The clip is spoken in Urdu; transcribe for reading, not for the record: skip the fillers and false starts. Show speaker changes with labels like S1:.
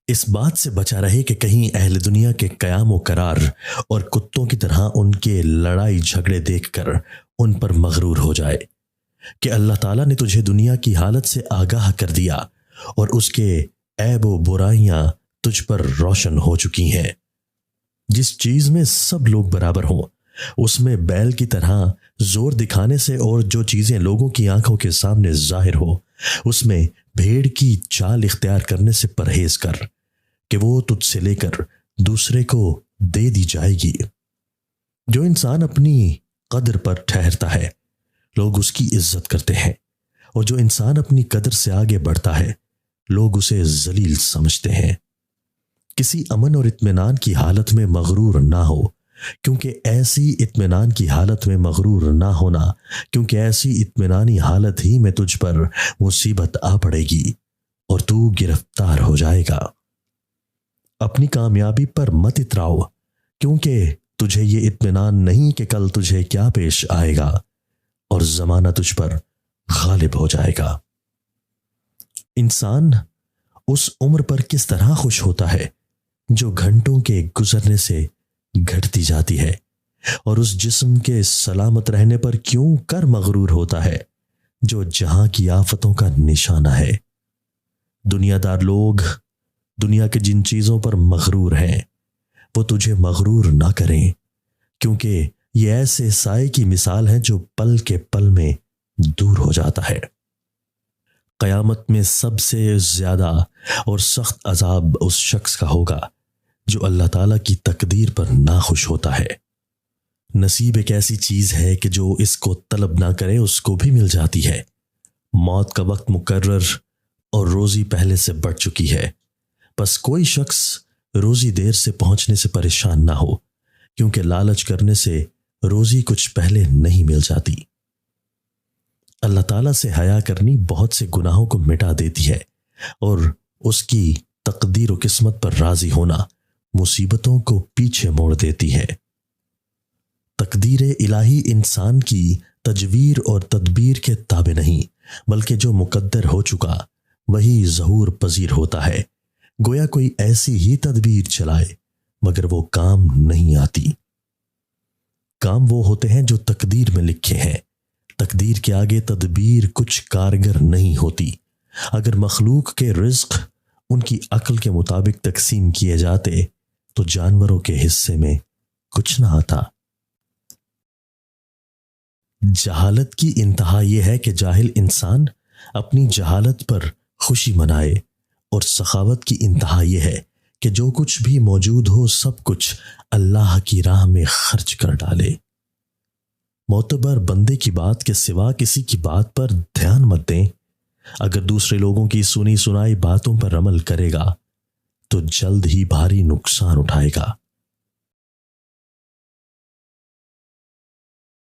S1: اس بات سے بچا رہے کہ کہیں اہل دنیا کے قیام و قرار اور کتوں کی طرح ان کے لڑائی جھگڑے دیکھ کر ان پر مغرور ہو جائے کہ اللہ تعالیٰ نے تجھے دنیا کی حالت سے آگاہ کر دیا اور اس کے عیب و برائیاں تجھ پر روشن ہو چکی ہیں۔ جس چیز میں سب لوگ برابر ہوں اس میں بیل کی طرح زور دکھانے سے، اور جو چیزیں لوگوں کی آنکھوں کے سامنے ظاہر ہو اس میں بھیڑ کی چال اختیار کرنے سے پرہیز کر کہ وہ تجھ سے لے کر دوسرے کو دے دی جائے گی۔ جو انسان اپنی قدر پر ٹھہرتا ہے لوگ اس کی عزت کرتے ہیں، اور جو انسان اپنی قدر سے آگے بڑھتا ہے لوگ اسے ذلیل سمجھتے ہیں۔ کسی امن اور اطمینان کی حالت میں مغرور نہ ہو، کیونکہ ایسی اطمینان کی حالت میں مغرور نہ ہونا، کیونکہ ایسی اطمینانی حالت ہی میں تجھ پر مصیبت آ پڑے گی اور تو گرفتار ہو جائے گا۔ اپنی کامیابی پر مت اتراؤ، کیونکہ تجھے یہ اطمینان نہیں کہ کل تجھے کیا پیش آئے گا، اور زمانہ تجھ پر غالب ہو جائے گا۔ انسان اس عمر پر کس طرح خوش ہوتا ہے جو گھنٹوں کے گزرنے سے گھٹتی جاتی ہے، اور اس جسم کے سلامت رہنے پر کیوں کر مغرور ہوتا ہے جو جہاں کی آفتوں کا نشانہ ہے۔ دنیا دار لوگ دنیا کے جن چیزوں پر مغرور ہیں وہ تجھے مغرور نہ کریں، کیونکہ یہ ایسے سائے کی مثال ہے جو پل کے پل میں دور ہو جاتا ہے۔ قیامت میں سب سے زیادہ اور سخت عذاب اس شخص کا ہوگا جو اللہ تعالیٰ کی تقدیر پر ناخوش ہوتا ہے۔ نصیب ایک ایسی چیز ہے کہ جو اس کو طلب نہ کرے اس کو بھی مل جاتی ہے۔ موت کا وقت مقرر اور روزی پہلے سے بڑھ چکی ہے، بس کوئی شخص روزی دیر سے پہنچنے سے پریشان نہ ہو، کیونکہ لالچ کرنے سے روزی کچھ پہلے نہیں مل جاتی۔ اللہ تعالیٰ سے حیا کرنی بہت سے گناہوں کو مٹا دیتی ہے، اور اس کی تقدیر و قسمت پر راضی ہونا مصیبتوں کو پیچھے موڑ دیتی ہے۔ تقدیر الہی انسان کی تجویر اور تدبیر کے تابع نہیں، بلکہ جو مقدر ہو چکا وہی ظہور پذیر ہوتا ہے۔ گویا کوئی ایسی ہی تدبیر چلائے مگر وہ کام نہیں آتی۔ کام وہ ہوتے ہیں جو تقدیر میں لکھے ہیں، تقدیر کے آگے تدبیر کچھ کارگر نہیں ہوتی۔ اگر مخلوق کے رزق ان کی عقل کے مطابق تقسیم کیے جاتے تو جانوروں کے حصے میں کچھ نہ آتا۔ جہالت کی انتہا یہ ہے کہ جاہل انسان اپنی جہالت پر خوشی منائے، اور سخاوت کی انتہا یہ ہے کہ جو کچھ بھی موجود ہو سب کچھ اللہ کی راہ میں خرچ کر ڈالے۔ معتبر بندے کی بات کے سوا کسی کی بات پر دھیان مت دیں۔ اگر دوسرے لوگوں کی سنی سنائی باتوں پر عمل کرے گا تو جلد ہی بھاری نقصان اٹھائے گا۔